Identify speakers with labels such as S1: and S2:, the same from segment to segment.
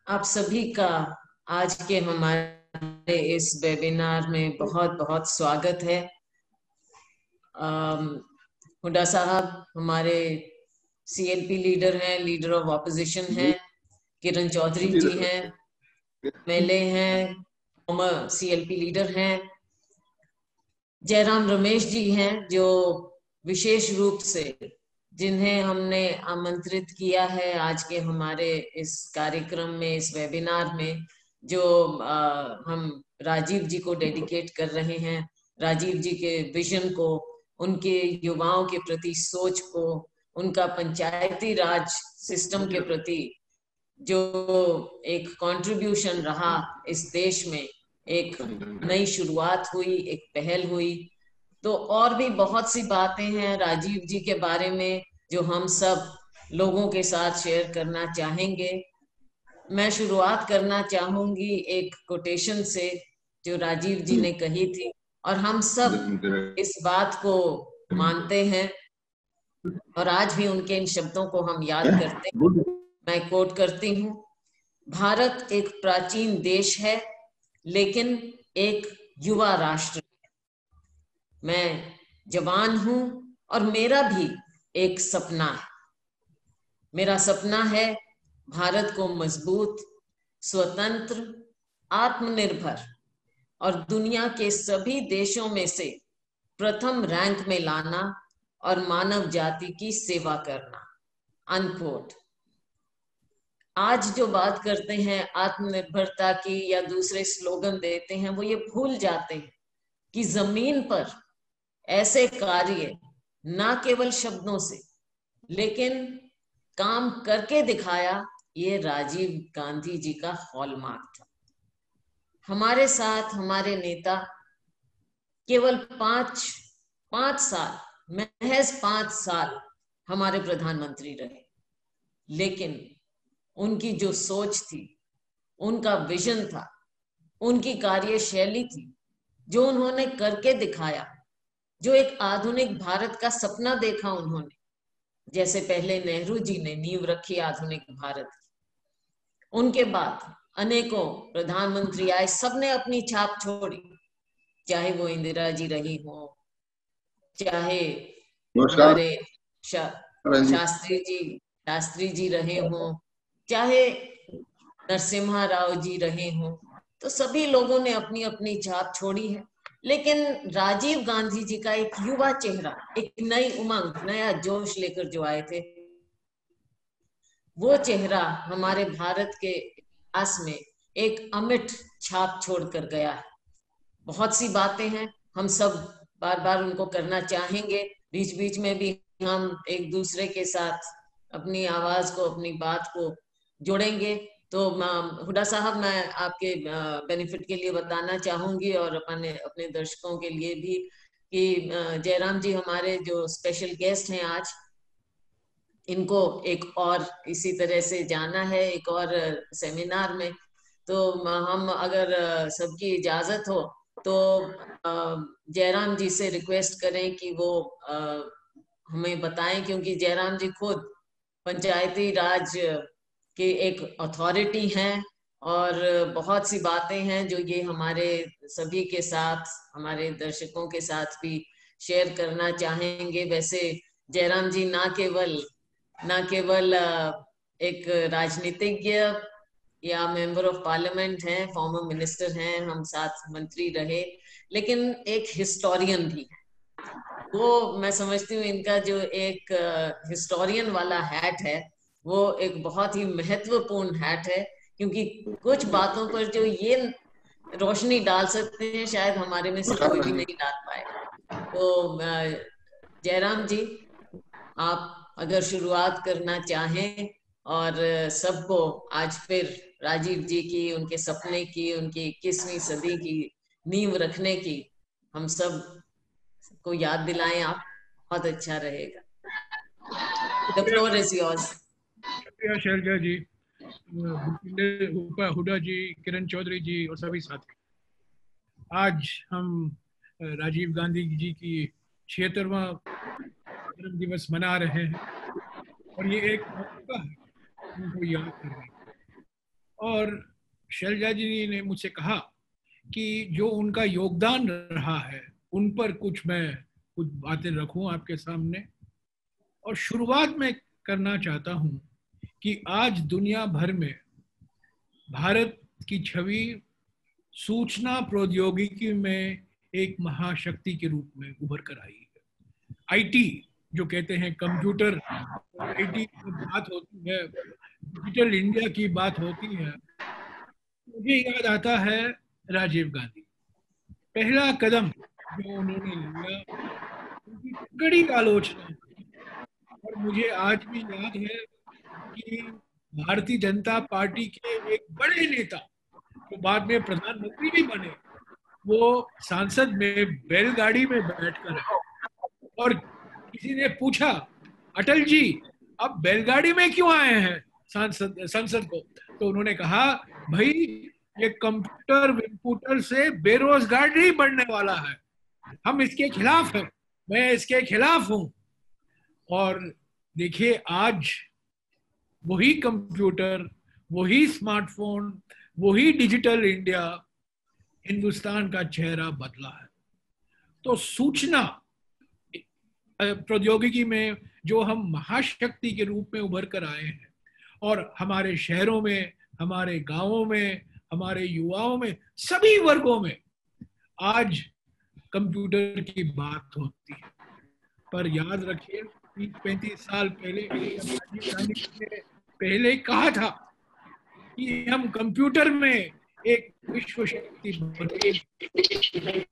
S1: आप सभी का आज के हमारे इस वेबिनार में बहुत बहुत स्वागत है। हुड्डा साहब हमारे सीएलपी लीडर हैं, लीडर ऑफ ऑपोजिशन हैं। किरण चौधरी जी हैं, एमएलए हैं, फॉर्मर सीएलपी लीडर हैं। जयराम रमेश जी हैं, जो विशेष रूप से जिन्हें हमने आमंत्रित किया है आज के हमारे इस कार्यक्रम में, इस वेबिनार में, जो हम राजीव जी को डेडिकेट कर रहे हैं। राजीव जी के विजन को, उनके युवाओं के प्रति सोच को, उनका पंचायती राज सिस्टम के प्रति जो एक कंट्रीब्यूशन रहा इस देश में, एक नई शुरुआत हुई, एक पहल हुई। तो और भी बहुत सी बातें हैं राजीव जी के बारे में जो हम सब लोगों के साथ शेयर करना चाहेंगे। मैं शुरुआत करना चाहूंगी एक कोटेशन से जो राजीव जी ने कही थी, और हम सब इस बात को मानते हैं और आज भी उनके इन शब्दों को हम याद करते हैं। मैं कोट करती हूँ, भारत एक प्राचीन देश है लेकिन एक युवा राष्ट्र। मैं जवान हूं और मेरा भी एक सपना है। मेरा सपना है भारत को मजबूत, स्वतंत्र, आत्मनिर्भर और दुनिया के सभी देशों में से प्रथम रैंक में लाना और मानव जाति की सेवा करना। अनकोट। आज जो बात करते हैं आत्मनिर्भरता की या दूसरे स्लोगन देते हैं, वो ये भूल जाते हैं कि जमीन पर ऐसे कार्य ना केवल शब्दों से लेकिन काम करके दिखाया, ये राजीव गांधी जी का हॉलमार्क था। हमारे साथ हमारे नेता केवल पांच साल, महज 5 साल हमारे प्रधानमंत्री रहे, लेकिन उनकी जो सोच थी, उनका विजन था, उनकी कार्यशैली थी, जो उन्होंने करके दिखाया, जो एक आधुनिक भारत का सपना देखा उन्होंने, जैसे पहले नेहरू जी ने नींव रखी आधुनिक भारत की। उनके बाद अनेकों प्रधानमंत्री आए, सबने अपनी छाप छोड़ी, चाहे वो इंदिरा जी रही हो, चाहे हमारे शास्त्री जी रहे हों, चाहे नरसिम्हा राव जी रहे हों। तो सभी लोगों ने अपनी अपनी छाप छोड़ी है, लेकिन राजीव गांधी जी का एक युवा चेहरा, एक नई उमंग, नया जोश लेकर जो आए थे, वो चेहरा हमारे भारत के इतिहास में एक अमिट छाप छोड़कर गया है। बहुत सी बातें हैं, हम सब बार बार उनको करना चाहेंगे, बीच बीच में भी हम एक दूसरे के साथ अपनी आवाज को, अपनी बात को जोड़ेंगे। तो हुड्डा साहब, मैं आपके बेनिफिट के लिए बताना चाहूंगी और अपने दर्शकों के लिए भी कि जयराम जी हमारे जो स्पेशल गेस्ट हैं आज, इनको एक और इसी तरह से जाना है, एक और सेमिनार में। तो हम अगर सबकी इजाजत हो तो जयराम जी से रिक्वेस्ट करें कि वो हमें बताएं, क्योंकि जयराम जी खुद पंचायती राज के एक अथॉरिटी हैं और बहुत सी बातें हैं जो ये हमारे सभी के साथ, हमारे दर्शकों के साथ भी शेयर करना चाहेंगे। वैसे जयराम जी ना केवल एक राजनीतिज्ञ या मेंबर ऑफ पार्लियामेंट हैं, फॉर्मर मिनिस्टर हैं, हम साथ मंत्री रहे, लेकिन एक हिस्टोरियन भी है। वो मैं समझती हूँ इनका जो एक हिस्टोरियन वाला हैट है, वो एक बहुत ही महत्वपूर्ण हैट है, क्योंकि कुछ बातों पर जो ये रोशनी डाल सकते हैं, शायद हमारे में से कोई भी नहीं डाल पाएगा। तो जयराम जी, आप अगर शुरुआत करना चाहें और सबको आज फिर राजीव जी की, उनके सपने की, उनकी 21वीं सदी की नींव रखने की हम सब को याद दिलाएं, आप बहुत अच्छा रहेगा। The floor is yours.
S2: शुक्रिया शैलजा जी, हुड्डा जी, किरण चौधरी जी और सभी साथी। आज हम राजीव गांधी जी की 76वां जन्म दिवस मना रहे हैं और ये एक मौका है उनको याद करने। और शैलजा जी ने मुझसे कहा कि जो उनका योगदान रहा है उन पर कुछ बातें रखूं आपके सामने। और शुरुआत में करना चाहता हूं कि आज दुनिया भर में भारत की छवि सूचना प्रौद्योगिकी में एक महाशक्ति के रूप में उभर कर आई है। आईटी जो कहते हैं, कंप्यूटर, आईटी की बात होती है, डिजिटल इंडिया की बात होती है, मुझे याद आता है राजीव गांधी। पहला कदम जो उन्होंने लिया, उनकी कड़ी आलोचना, और मुझे आज भी याद है कि भारतीय जनता पार्टी के एक बड़े नेता जो बाद में प्रधानमंत्री भी बने, वो सांसद में बैलगाड़ी में बैठकर है। और किसी ने पूछा, अटल जी आप बैलगाड़ी में क्यों आए हैं संसद को? तो उन्होंने कहा, भाई ये कंप्यूटर विम्प्यूटर से बेरोजगारी बढ़ने वाला है, हम इसके खिलाफ हैं, मैं इसके खिलाफ हूं। और देखिए आज वही कंप्यूटर, वही स्मार्टफोन, वही डिजिटल इंडिया हिंदुस्तान का चेहरा बदला है। तो सूचना प्रौद्योगिकी में जो हम महाशक्ति के रूप में उभर कर आए हैं, और हमारे शहरों में, हमारे गांवों में, हमारे युवाओं में, सभी वर्गों में आज कंप्यूटर की बात होती है। पर याद रखिए 30-35 साल पहले राजीव गांधी ने पहले कहा था कि हम कंप्यूटर में एक विश्व शक्ति बनेंगे,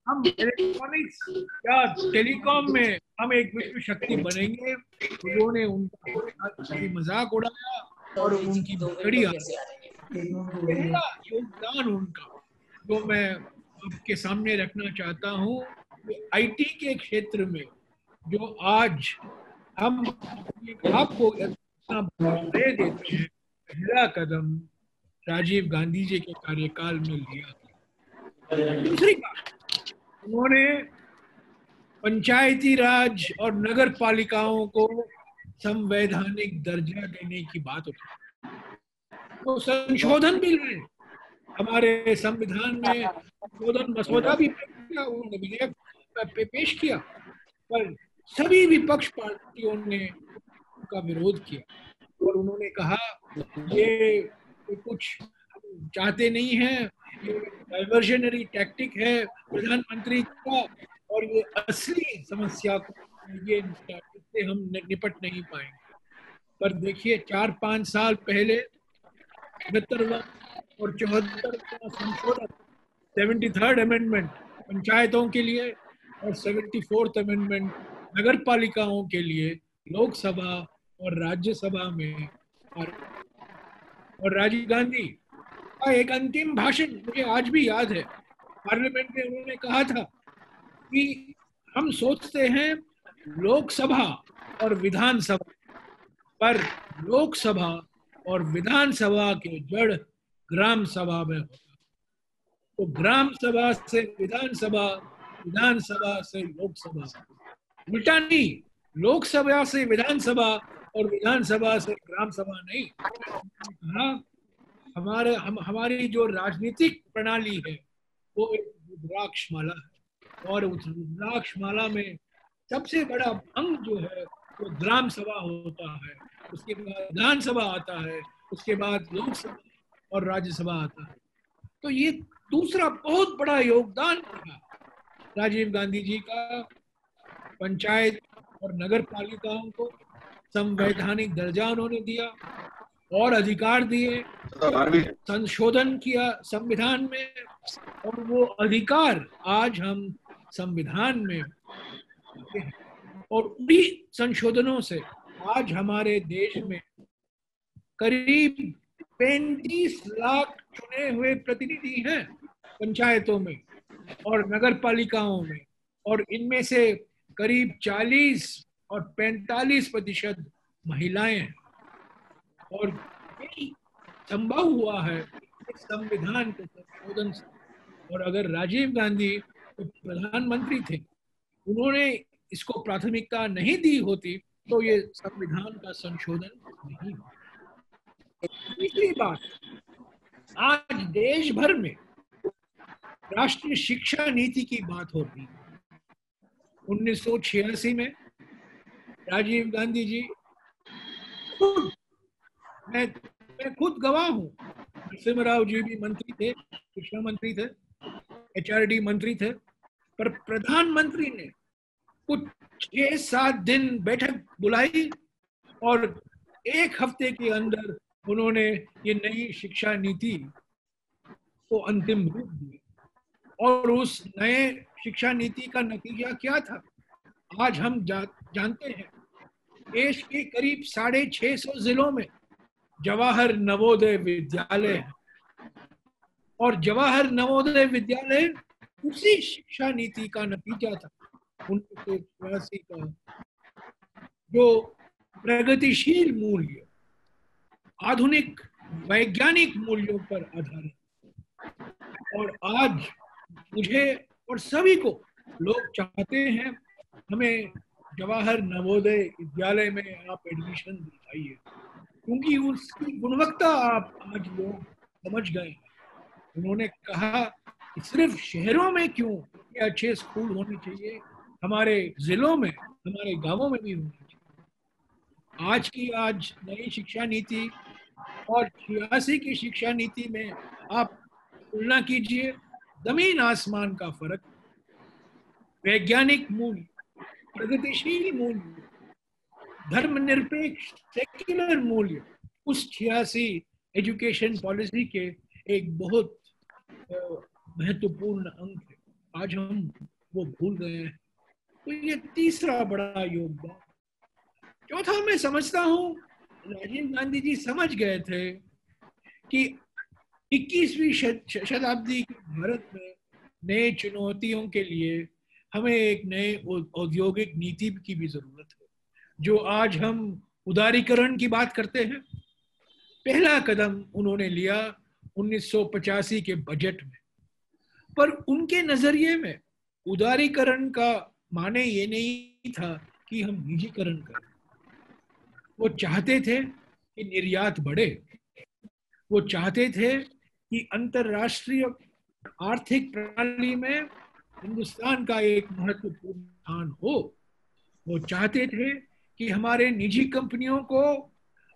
S2: हम इलेक्ट्रॉनिक्स या टेलीकॉम में हम एक विश्व शक्ति बनेंगे। उन्होंने उनका मजाक उड़ाया और उनकी बड़ी पहला योगदान उनका जो मैं आपके सामने रखना चाहता हूँ, आईटी के क्षेत्र में जो आज हम आपको दे देते हैं, पहला कदम राजीव गांधी जी के कार्यकाल में लिया गया। दूसरी बात, उन्होंने पंचायती राज और नगर पालिकाओं को संवैधानिक दर्जा देने की बात उठी, तो संशोधन भी लाए, हमारे संविधान में संशोधन मसौदा भी उन्होंने विधेयक पेश किया, पर सभी विपक्ष पार्टियों ने उनका विरोध किया और उन्होंने कहा ये कुछ चाहते नहीं है, ये डाइवर्जनरी टैक्टिक है प्रधानमंत्री का, और ये असली समस्या को ये इससे हम निपट नहीं पाएंगे। पर देखिए 4-5 साल पहले 73वां और 74वां संशोधन, 73rd अमेंडमेंट पंचायतों के लिए और 74th अमेंडमेंट नगर पालिकाओं के लिए लोकसभा और राज्यसभा में, और राजीव गांधी का एक अंतिम भाषण मुझे आज भी याद है, पार्लियामेंट में उन्होंने कहा था कि हम सोचते हैं लोकसभा और विधानसभा, पर लोकसभा और विधानसभा के जड़ ग्राम सभा में होता, तो ग्राम सभा से विधानसभा, विधानसभा से लोकसभा, उल्टा नहीं, लोकसभा से विधानसभा और विधानसभा से ग्राम सभा नहीं। हाँ, हमारी जो राजनीतिक प्रणाली है वो एक रुद्राक्ष माला है, और उस रुद्राक्ष माला में सबसे बड़ा अंग जो है वो ग्राम सभा होता है, उसके बाद विधानसभा आता है, उसके बाद लोकसभा और राज्यसभा आता है। तो ये दूसरा बहुत बड़ा योगदान था राजीव गांधी जी का। पंचायत और नगर पालिकाओं को संवैधानिक दर्जा उन्होंने दिया और अधिकार दिए, संशोधन किया संविधान में, और वो अधिकार आज हम संविधान में हैं। और उन्हीं संशोधनों से आज हमारे देश में करीब 35 लाख चुने हुए प्रतिनिधि हैं पंचायतों में और नगर पालिकाओं में, और इनमें से करीब 40 और 45% महिलाएं हैं। और यही संभव हुआ है इस संविधान के संशोधन से। और अगर राजीव गांधी तो प्रधानमंत्री थे, उन्होंने इसको प्राथमिकता नहीं दी होती तो ये संविधान का संशोधन नहीं हुआ। तीसरी बात, आज देश भर में राष्ट्रीय शिक्षा नीति की बात हो रही है। 1986 में राजीव गांधी जी खुद, मैं खुद गवाह हूँ, नरसिम्हा जी भी मंत्री थे, शिक्षा मंत्री थे, HRD मंत्री थे, पर प्रधानमंत्री ने कुछ 6-7 दिन बैठक बुलाई और एक हफ्ते के अंदर उन्होंने ये नई शिक्षा नीति को अंतिम रूप दिया। और उस नए शिक्षा नीति का नतीजा क्या था आज हम जानते हैं। देश के करीब 650 जिलों में जवाहर नवोदय विद्यालय है और जवाहर नवोदय विद्यालय उसी शिक्षा नीति का नतीजा था 1983 का, जो प्रगतिशील मूल्य, आधुनिक वैज्ञानिक मूल्यों पर आधारित। और आज मुझे और सभी को लोग चाहते हैं हमें जवाहर नवोदय विद्यालय में आप एडमिशन दिलाइए, क्योंकि उसकी गुणवत्ता आप आज लोग समझ गए हैं। उन्होंने कहा कि सिर्फ शहरों में क्यों ये अच्छे स्कूल होने चाहिए, हमारे जिलों में, हमारे गांवों में भी होने चाहिए। आज नई शिक्षा नीति और 86 की शिक्षा नीति में आप तुलना कीजिए, जमीन आसमान का फर्क। वैज्ञानिक मूल्य, प्रगतिशील मूल्य, धर्मनिरपेक्ष सेक्युलर मूल्य उस 86 एजुकेशन पॉलिसी के एक बहुत महत्वपूर्ण अंक है। आज हम वो भूल गए हैं। तो ये तीसरा बड़ा योगदान। चौथा, मैं समझता हूँ राजीव गांधी जी समझ गए थे कि 21वीं शताब्दी के भारत में नए चुनौतियों के लिए हमें एक नए औद्योगिक नीति की भी जरूरत है। जो आज हम उदारीकरण की बात करते हैं, पहला कदम उन्होंने लिया 1985 के बजट में। पर उनके नजरिए में उदारीकरण का माने ये नहीं था कि हम निजीकरण करें। वो चाहते थे कि निर्यात बढ़े, वो चाहते थे कि अंतरराष्ट्रीय आर्थिक प्रणाली में हिंदुस्तान का एक महत्वपूर्ण स्थान हो। वो चाहते थे कि हमारे निजी कंपनियों को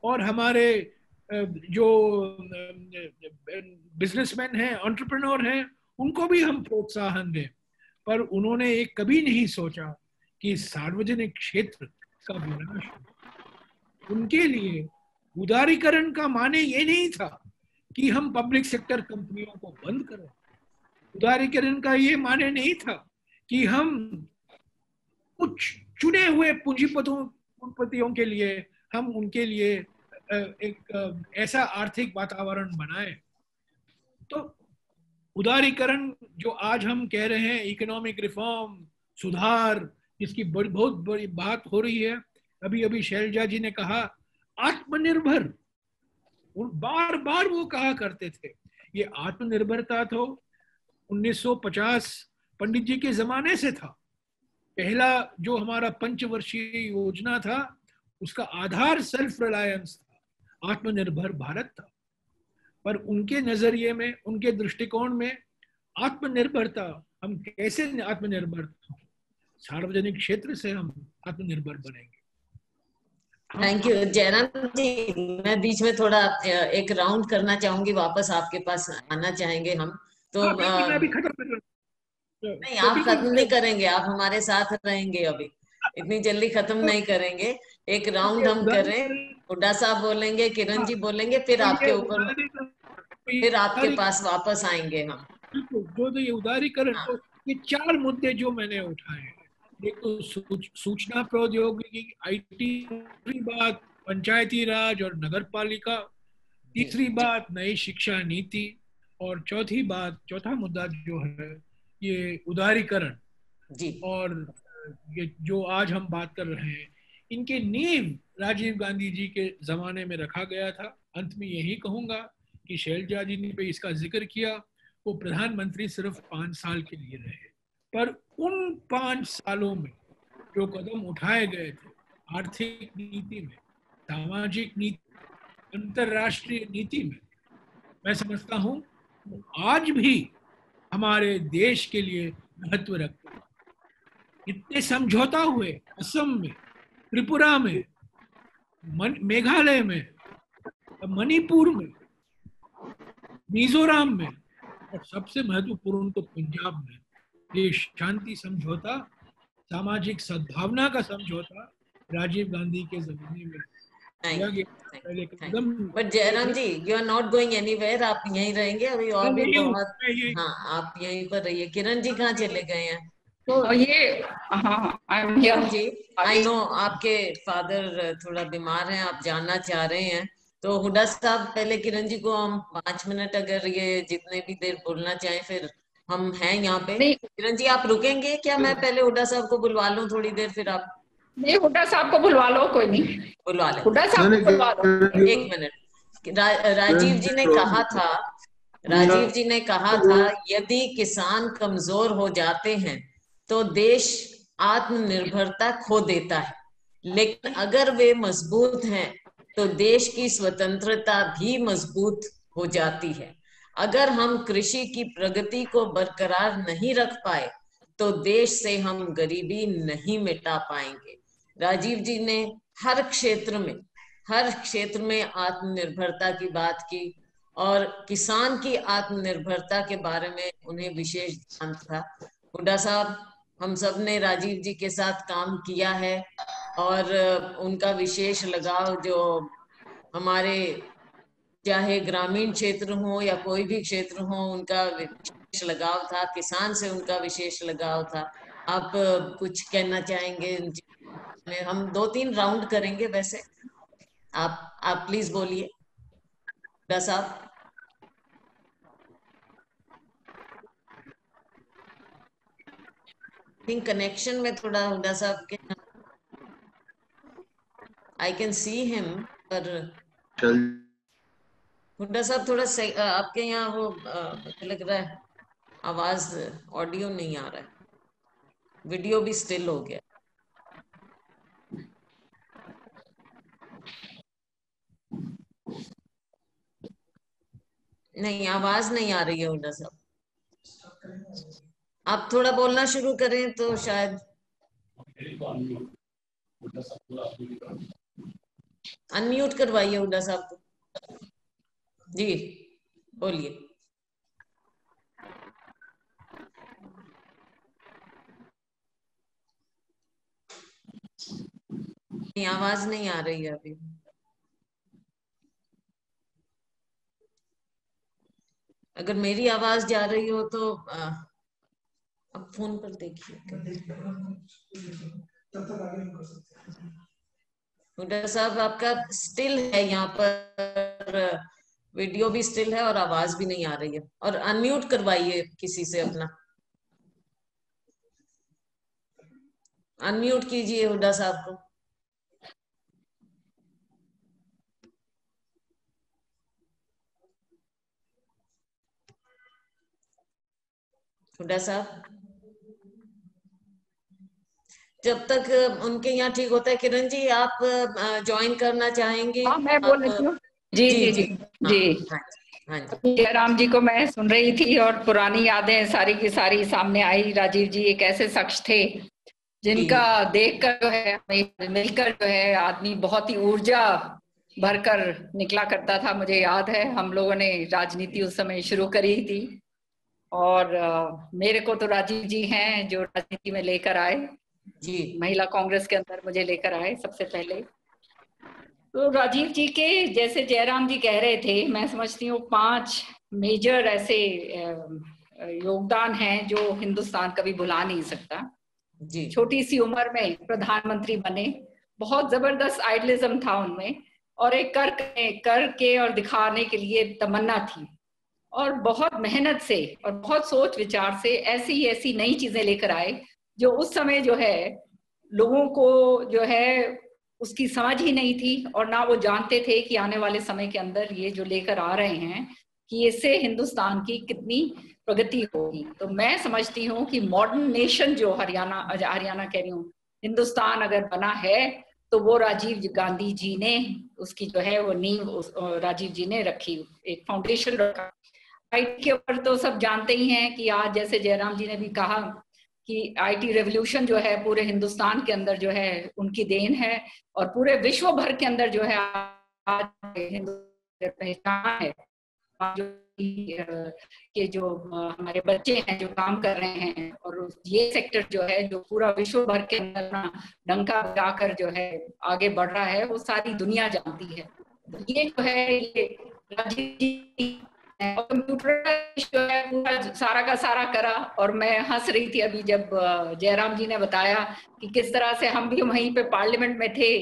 S2: और हमारे जो बिजनेसमैन हैं, एंटरप्रेन्योर हैं, उनको भी हम प्रोत्साहन दें। पर उन्होंने एक कभी नहीं सोचा कि सार्वजनिक क्षेत्र का विनाश हो। उनके लिए उदारीकरण का माने ये नहीं था कि हम पब्लिक सेक्टर कंपनियों को बंद करें। उदारीकरण का ये माने नहीं था कि हम कुछ चुने हुए पूंजीपतियों के लिए हम उनके लिए एक ऐसा आर्थिक वातावरण बनाए। तो उदारीकरण जो आज हम कह रहे हैं, इकोनॉमिक रिफॉर्म, सुधार, जिसकी बहुत बड़ी बात हो रही है। अभी अभी शैलजा जी ने कहा आत्मनिर्भर, बार बार वो कहा करते थे। ये आत्मनिर्भरता तो 1950 पंडित जी के जमाने से था। पहला जो हमारा पंचवर्षीय योजना था, उसका आधार सेल्फ रिलायंस था, आत्मनिर्भर भारत था। पर उनके नजरिए में, उनके दृष्टिकोण में आत्मनिर्भरता, हम कैसे आत्मनिर्भर, सार्वजनिक क्षेत्र से हम आत्मनिर्भर बनेंगे।
S1: थैंक यू जयराम जी। मैं बीच में थोड़ा एक राउंड करना चाहूंगी, वापस आपके पास आना चाहेंगे हम। तो
S2: मैं भी खत्म कर रहा हूं।
S1: नहीं, आप खत्म नहीं करेंगे, आप हमारे साथ रहेंगे। अभी इतनी जल्दी खत्म नहीं करेंगे। एक राउंड हम करें, हुड्डा साहब बोलेंगे, किरण जी बोलेंगे, फिर आपके ऊपर, फिर आपके पास वापस आएंगे हम।
S2: जो ये उदारीकरण, तो ये 4 मुद्दे जो मैंने उठाए हैं, एक तो सूचना प्रौद्योगिकी, IT, बात पंचायती राज और नगर पालिका, तीसरी बात नई शिक्षा नीति, और चौथा मुद्दा जो है ये उदारीकरण
S1: जी।
S2: और ये जो आज हम बात कर रहे हैं, इनके नींव राजीव गांधी जी के जमाने में रखा गया था। अंत में यही कहूंगा कि शैलजा जी ने इसका जिक्र किया, वो प्रधानमंत्री सिर्फ 5 साल के लिए रहे, पर उन 5 सालों में जो कदम उठाए गए थे आर्थिक नीति में, सामाजिक नीति, अंतरराष्ट्रीय नीति में, मैं समझता हूँ आज भी हमारे देश के लिए महत्व रखते हैं। इतने समझौता हुए असम में, त्रिपुरा में, मेघालय में, मणिपुर में, मिजोरम में, और सबसे महत्वपूर्ण तो पंजाब में। ये शांति समझौता, सामाजिक सद्भावना का समझौता राजीव गांधी के जमाने में किया गया। पहले कदम
S1: but Jairam ji, you are not going anywhere, आप यहीं रहेंगे अभी और भी बहुत। हाँ, आप यहीं पर रहिए। किरण जी कहाँ चले गए हैं?
S3: तो ये, हाँ,
S1: किरण जी, आई नो आपके फादर थोड़ा बीमार हैं, आप जानना चाह रहे हैं, तो हुड्डा साहब पहले किरण जी को हम 5 मिनट अगर ये जितने भी देर बोलना चाहें, फिर हम हैं यहाँ पे। किरण जी आप रुकेंगे क्या? मैं पहले हुड्डा साहब को बुलवा लूं थोड़ी देर, फिर आप?
S3: नहीं, हुड्डा साहब को बुलवा लो, कोई नहीं,
S1: बुलवा ले।
S3: हुड्डा साहब को बुलवा लो।
S1: 1 मिनट। राजीव जी ने कहा था, राजीव जी ने कहा था यदि किसान कमजोर हो जाते हैं तो देश आत्मनिर्भरता खो देता है, लेकिन अगर वे मजबूत हैं तो देश की स्वतंत्रता भी मजबूत हो जाती है। अगर हम कृषि की प्रगति को बरकरार नहीं रख पाए तो देश से हम गरीबी नहीं मिटा पाएंगे। राजीव जी ने हर क्षेत्र में आत्मनिर्भरता की बात की और किसान की आत्मनिर्भरता के बारे में उन्हें विशेष ध्यान था। हुड्डा साहब, हम सब ने राजीव जी के साथ काम किया है और उनका विशेष लगाव जो हमारे चाहे ग्रामीण क्षेत्र हो या कोई भी क्षेत्र हो, उनका विशेष लगाव था, किसान से उनका विशेष लगाव था। आप कुछ कहना चाहेंगे? हम 2-3 राउंड करेंगे वैसे। आप प्लीज बोलिए हुड्डा साहब। थिंक कनेक्शन में थोड़ा हुड्डा साहब के, आई कैन सी हिम, पर हुड्डा साहब थोड़ा सही, आपके यहाँ वो मुझे लग रहा है आवाज, ऑडियो नहीं आ रहा है, वीडियो भी स्टिल हो गया। नहीं, आवाज नहीं आ रही है हुड्डा साहब। आप थोड़ा बोलना शुरू करें तो शायद। अनम्यूट करवाइए हुड्डा साहब को। जी बोलिए। आवाज नहीं आ रही है अभी। अगर मेरी आवाज जा रही हो तो अब फोन पर देखिए। हुड्डा साहब आपका स्टिल है यहाँ पर, वीडियो भी स्टिल है और आवाज भी नहीं आ रही है। और अनम्यूट करवाइए किसी से अपना, अनम्यूट कीजिए हुड्डा साहब को। हुड्डा साहब जब तक उनके यहाँ ठीक होता है, किरण जी आप ज्वाइन करना चाहेंगे?
S3: हाँ, मैं बोल रही हूँ। जी जी जी जी,
S1: हाँ
S3: जी। जयराम जी को मैं सुन रही थी और पुरानी यादें सारी की सारी सामने आई। राजीव जी एक ऐसे शख्स थे जिनका देखकर जो है, मिलकर जो है, आदमी बहुत ही ऊर्जा भरकर निकला करता था। मुझे याद है हम लोगों ने राजनीति उस समय शुरू करी थी और मेरे को तो राजीव जी हैं जो राजनीति में लेकर आए जी, महिला कांग्रेस के अंदर मुझे लेकर आए सबसे पहले। तो राजीव जी के जैसे जयराम जी कह रहे थे, मैं समझती हूँ 5 मेजर ऐसे योगदान हैं जो हिंदुस्तान कभी भुला नहीं सकता जी। छोटी सी उम्र में प्रधानमंत्री बने, बहुत जबरदस्त आइडियलिज्म था उनमें और एक करके और दिखाने के लिए तमन्ना थी और बहुत मेहनत से और बहुत सोच विचार से ऐसी नई चीजें लेकर आए जो उस समय जो है लोगों को जो है उसकी समझ ही नहीं थी और ना वो जानते थे कि आने वाले समय के अंदर ये जो लेकर आ रहे हैं कि इससे हिंदुस्तान की कितनी प्रगति होगी। तो मैं समझती हूँ कि मॉडर्न नेशन जो हरियाणा कह रही हूँ, हिंदुस्तान अगर बना है तो वो राजीव गांधी जी ने उसकी जो है वो नींव राजीव जी ने रखी, एक फाउंडेशन रखा। आईटी के ऊपर तो सब जानते ही हैं कि आज जैसे जयराम जी ने भी कहा कि आईटी रेवोल्यूशन जो है पूरे हिंदुस्तान के अंदर जो है उनकी देन है, और पूरे विश्व भर के अंदर जो है आज हिंदुस्तान पहचान है। के जो हमारे बच्चे हैं जो काम कर रहे हैं, और ये सेक्टर जो है जो पूरा विश्व भर के अंदर अपना डंका बजाकर जो है आगे बढ़ रहा है, वो सारी दुनिया जानती है। ये जो है ये राजीव जी कंप्यूटर जो है पूरा सारा का सारा करा। और मैं हंस रही थी अभी जब जयराम जी ने बताया कि किस तरह से हम भी वहीं पे पार्लियामेंट में थे,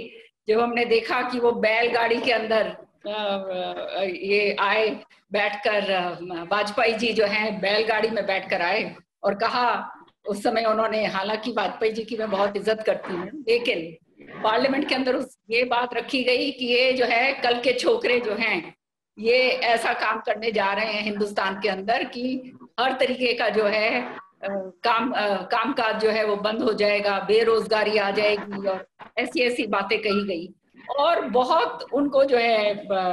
S3: जब हमने देखा कि वो बैलगाड़ी के अंदर ये आए बैठकर, वाजपेयी जी जो हैं बैलगाड़ी में बैठकर आए और कहा, उस समय उन्होंने, हालांकि वाजपेयी जी की मैं बहुत इज्जत करती हूँ, लेकिन पार्लियामेंट के अंदर ये बात रखी गई कि ये जो है कल के छोकरे जो हैं ये ऐसा काम करने जा रहे हैं हिंदुस्तान के अंदर कि हर तरीके का जो है कामकाज जो है वो बंद हो जाएगा, बेरोजगारी आ जाएगी, और ऐसी ऐसी बातें कही गई। और बहुत उनको जो है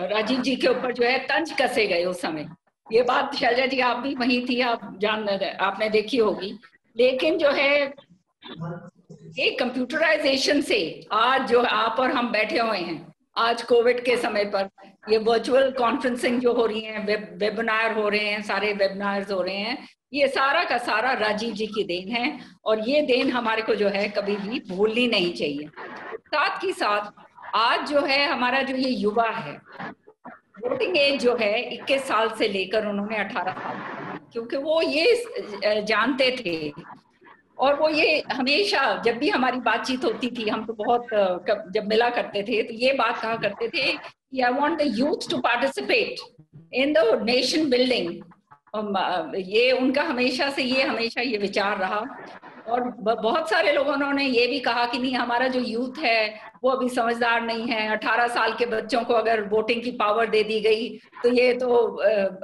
S3: राजीव जी के ऊपर जो है तंज कसे गए उस समय। ये बात शैलजा जी आप भी वहीं थी, आपने देखी होगी। लेकिन जो है ये कंप्यूटराइजेशन से आज जो आप और हम बैठे हुए हैं, आज कोविड के समय पर ये वर्चुअल कॉन्फ्रेंसिंग जो हो रही है, वेबिनार हो रहे हैं, सारे वेबिनार्स हो रहे हैं, ये सारा का सारा राजीव जी की देन है। और ये देन हमारे को जो है कभी भी भूलनी नहीं चाहिए। साथ ही साथ आज जो है हमारा जो ये युवा है, वोटिंग एज जो है 21 साल से लेकर उन्होंने 18 साल, क्योंकि वो ये जानते थे, और वो ये हमेशा जब भी हमारी बातचीत होती थी, हम तो बहुत जब मिला करते थे तो ये बात कहा करते थे कि I want the youth to participate in the nation building. ये उनका हमेशा ये विचार रहा। और बहुत सारे लोगों ने ये भी कहा कि नहीं, हमारा जो यूथ है वो अभी समझदार नहीं है, 18 साल के बच्चों को अगर वोटिंग की पावर दे दी गई तो ये तो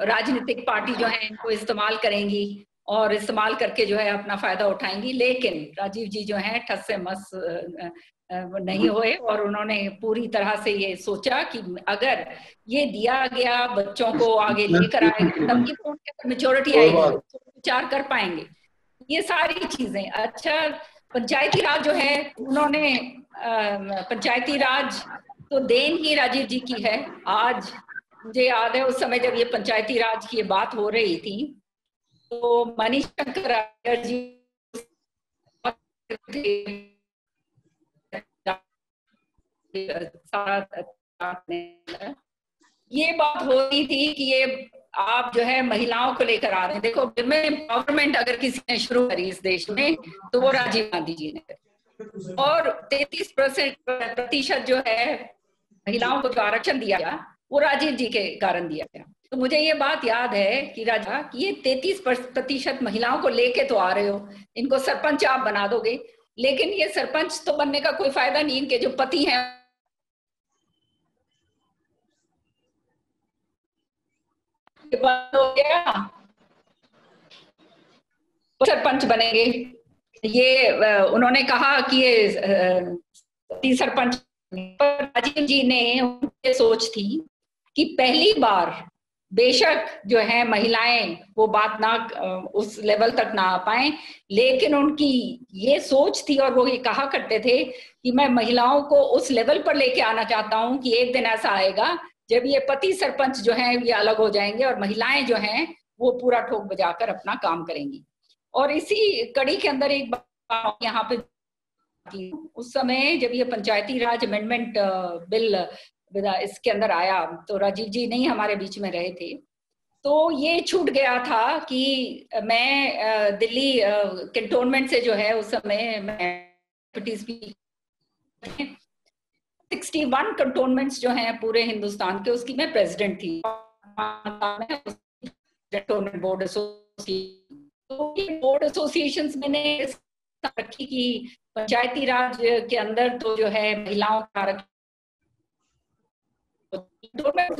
S3: राजनीतिक पार्टी जो है इनको इस्तेमाल करेंगी और इस्तेमाल करके जो है अपना फायदा उठाएंगी। लेकिन राजीव जी जो है ठस से मस नहीं हुए, और उन्होंने पूरी तरह से ये सोचा कि अगर ये दिया गया बच्चों को आगे लेकर आएगा तभी तो उनके मेच्योरिटी आएगी, तो विचार कर पाएंगे ये सारी चीजें। अच्छा, पंचायती राज जो है उन्होंने पंचायती राज तो देन ही राजीव जी की है। आज मुझे याद है उस समय जब ये पंचायती राज की बात हो रही थी तो मणिशंकर अय्यर जी ये बात हो रही थी कि ये आप जो है महिलाओं को लेकर आ रहे हैं। देखो, विमेन एम्पावरमेंट अगर किसी ने शुरू करी इस देश में तो वो राजीव गांधी जी ने करी, और 33% जो है महिलाओं को जो आरक्षण दिया गया वो राजीव जी के कारण दिया गया। तो मुझे ये बात याद है कि राजा कि ये 33% महिलाओं को लेके तो आ रहे हो, इनको सरपंच आप बना दोगे, लेकिन ये सरपंच तो बनने का कोई फायदा नहीं, इनके जो पति हैं बंद हो गया, सरपंच बनेंगे। ये उन्होंने कहा कि ये सरपंच, राजीव जी ने उनकी सोच थी कि पहली बार बेशक जो है महिलाएं वो बात ना उस लेवल तक ना आ पाए, लेकिन उनकी ये सोच थी और वो ये कहा करते थे कि मैं महिलाओं को उस लेवल पर लेके आना चाहता हूं कि एक दिन ऐसा आएगा जब ये पति सरपंच जो हैं ये अलग हो जाएंगे और महिलाएं जो हैं वो पूरा ठोक बजाकर अपना काम करेंगी। और इसी कड़ी के अंदर एक बात यहाँ पे, उस समय जब ये पंचायती राज अमेंडमेंट बिल इसके अंदर आया तो राजीव जी नहीं हमारे बीच में रहे थे, तो ये छूट गया था कि मैं दिल्ली कैंटोनमेंट से जो है उस समय मैं 61 कैंटोनमेंट्स जो हैं पूरे हिंदुस्तान के, उसकी मैं प्रेसिडेंट थी। बोर्ड एसोसिएशंस मैंने रखी कि पंचायती राज के अंदर तो जो है महिलाओं का आरक्षण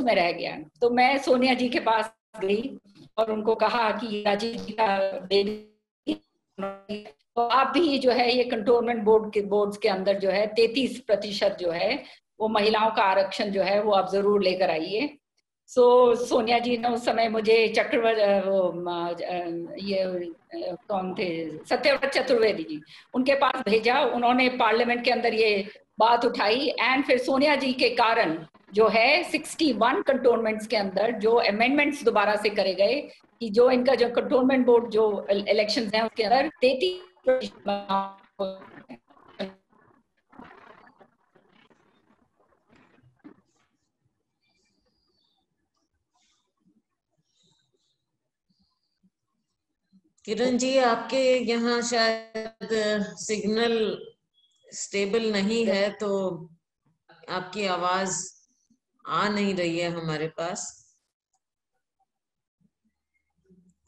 S3: में रह गया। तो मैं सोनिया जी के पास गई और उनको कहा कि राजीव जी का बेबी तो आप भी जो है ये कंटोनमेंट बोर्ड्स के अंदर जो है 33% जो है वो महिलाओं का आरक्षण जो है वो आप जरूर लेकर आइए। सोनिया जी ने उस समय मुझे कौन थे, सत्यव्रत चतुर्वेदी जी, उनके पास भेजा। उन्होंने पार्लियामेंट के अंदर ये बात उठाई एंड फिर सोनिया जी के कारण जो है 61 कंटोनमेंट्स के अंदर जो अमेंडमेंट्स दोबारा से करे गए कि जो इनका जो कंटोनमेंट बोर्ड जो इलेक्शंस हैं उसके अंदर 33%।
S1: किरण जी, आपके यहाँ शायद सिग्नल स्टेबल नहीं है, तो आपकी आवाज आ नहीं रही है हमारे पास।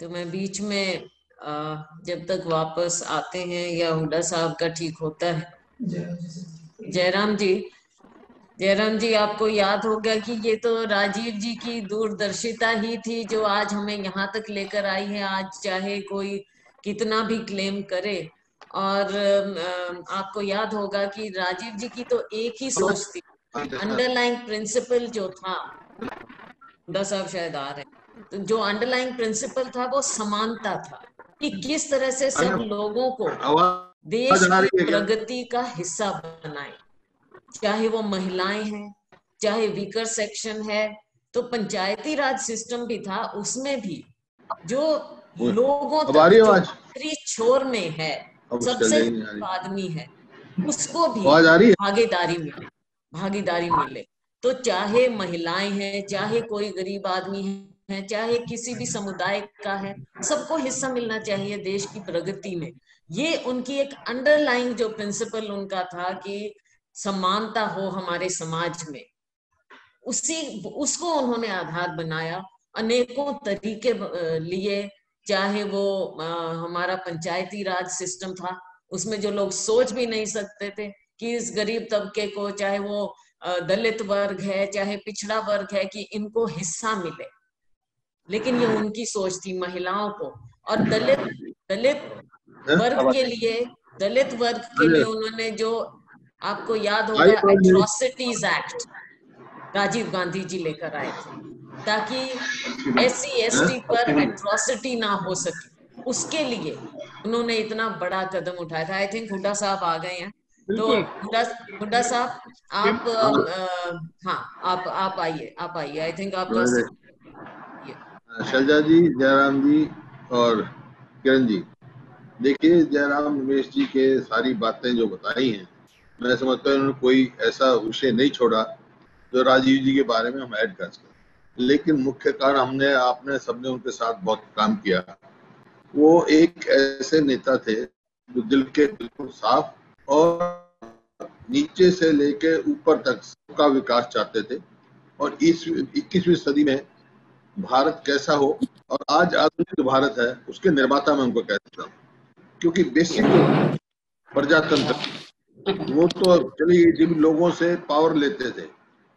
S1: तो मैं बीच में जब तक वापस आते हैं या हुड्डा साहब का ठीक होता है। जयराम जी, आपको याद होगा कि ये तो राजीव जी की दूरदर्शिता ही थी जो आज हमें यहाँ तक लेकर आई है। आज चाहे कोई कितना भी क्लेम करे, और आपको याद होगा कि राजीव जी की तो एक ही सोच थी, अंडरलाइंग प्रिंसिपल जो था, हुड्डा साहब शायद आ रहे हैं, तो जो अंडरलाइंग प्रिंसिपल था वो समानता था कि किस तरह से सब लोगों को देश की प्रगति का हिस्सा बनाए, चाहे वो महिलाएं हैं, चाहे वीकर सेक्शन है। तो पंचायती राज सिस्टम भी था, उसमें भी जो लोगों तक जो छोर में है, सबसे आदमी है, उसको भी भागीदारी मिले। तो चाहे महिलाएं हैं, चाहे कोई गरीब आदमी है, चाहे किसी भी समुदाय का है, सबको हिस्सा मिलना चाहिए देश की प्रगति में। ये उनकी एक अंडरलाइंग जो प्रिंसिपल उनका था कि समानता हो हमारे समाज में, उसको उन्होंने आधार बनाया। अनेकों तरीके लिए, चाहे वो हमारा पंचायती राज सिस्टम था, उसमें जो लोग सोच भी नहीं सकते थे कि इस गरीब तबके को, चाहे वो दलित वर्ग है, चाहे पिछड़ा वर्ग है, कि इनको हिस्सा मिले। लेकिन ये उनकी सोच थी महिलाओं को। और दलित वर्ग के लिए उन्होंने जो, आपको याद होगा, एट्रोसिटीज एक्ट राजीव गांधी जी लेकर आए थे, ताकि SC/ST पर एट्रोसिटी ना हो सके। उसके लिए उन्होंने इतना बड़ा कदम उठाया था। आई थिंक हुड्डा साहब आ गए हैं, तो हुड्डा साहब आप आप आइए। आई थिंक आपका
S4: शैलजा जी, जयराम जी और किरण जी, देखिए जयराम रमेश जी के सारी बातें जो बताई हैं, मैं समझता हूँ उन्होंने कोई ऐसा विषय नहीं छोड़ा जो राजीव जी के बारे में हम ऐड कर सकें। लेकिन मुख्य कारण आपने सबने उनके साथ बहुत काम किया। वो एक ऐसे नेता थे जो दिल के बिल्कुल साफ और नीचे से लेके ऊपर तक सबका विकास चाहते थे। और इस 21वीं सदी में भारत कैसा हो, और आज आधुनिक जो भारत है उसके निर्माता मैं उनको कहता हूँ। क्योंकि बेसिक प्रजातंत्र वो तो चलिए जिन लोगों से पावर लेते थे,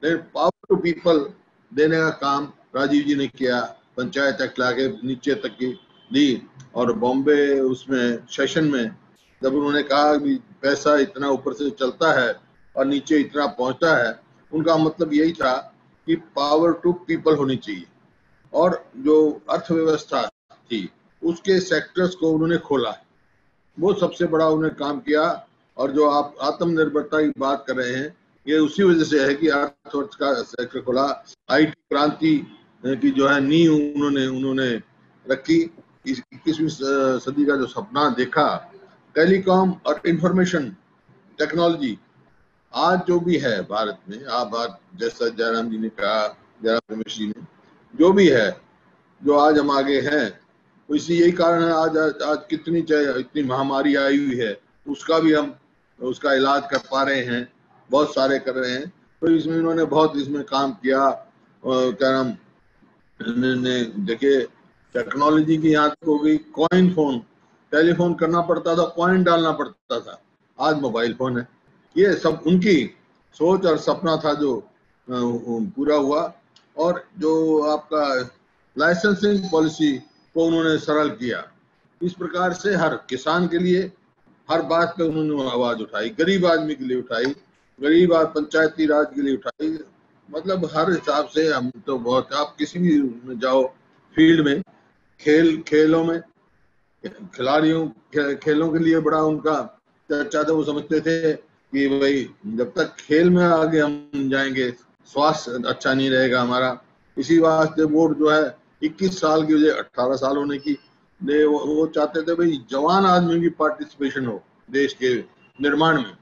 S4: लेकिन पावर टू पीपल देने का काम राजीव जी ने किया। पंचायत एक्ट लाके नीचे तक की दी। और बॉम्बे उसमें सेशन में जब उन्होंने कहा कि पैसा इतना ऊपर से चलता है और नीचे इतना पहुंचता है, उनका मतलब यही था कि पावर टू पीपल होनी चाहिए। और जो अर्थव्यवस्था थी उसके सेक्टर्स को उन्होंने खोला, वो सबसे बड़ा उन्होंने काम किया। और जो आप आत्मनिर्भरता की बात कर रहे हैं, ये उसी वजह से है कि अर्थव्यवस्था का सेक्टर खोला। IT क्रांति की जो है नींव उन्होंने रखी। 21वीं सदी का जो सपना देखा, टेलीकॉम और इंफॉर्मेशन टेक्नोलॉजी आज जो भी है भारत में, आप जैसा जयराम जी ने कहा, जयराम रमेश जी ने, जो भी है, जो आज हम आगे हैं, इसी यही कारण है। आज इतनी महामारी आई हुई है, उसका भी हम उसका इलाज कर पा रहे हैं, बहुत सारे कर रहे हैं। तो इसमें इन्होंने बहुत इसमें काम किया। क्या नाम, देखिए टेक्नोलॉजी की यहाँ हो गई, कॉइन फोन, टेलीफोन करना पड़ता था, कॉइन डालना पड़ता था, आज मोबाइल फोन है। ये सब उनकी सोच और सपना था जो पूरा हुआ। और जो आपका लाइसेंसिंग पॉलिसी को उन्होंने सरल किया, इस प्रकार से हर किसान के लिए हर बात पे उन्होंने आवाज उठाई, गरीब आदमी के लिए उठाई, गरीब पंचायती राज के लिए उठाई, मतलब हर हिसाब से हम तो बहुत, आप किसी भी में जाओ फील्ड में, खेलों में खिलाड़ियों खेलों के लिए बड़ा उनका चर्चा था। वो समझते थे कि भाई जब तक खेल में आगे हम जाएंगे स्वास्थ्य अच्छा नहीं रहेगा हमारा। इसी वास्ते वोट जो है 21 साल की वजह 18 साल होने की, वो चाहते थे भाई जवान आदमी की पार्टिसिपेशन हो देश के निर्माण में।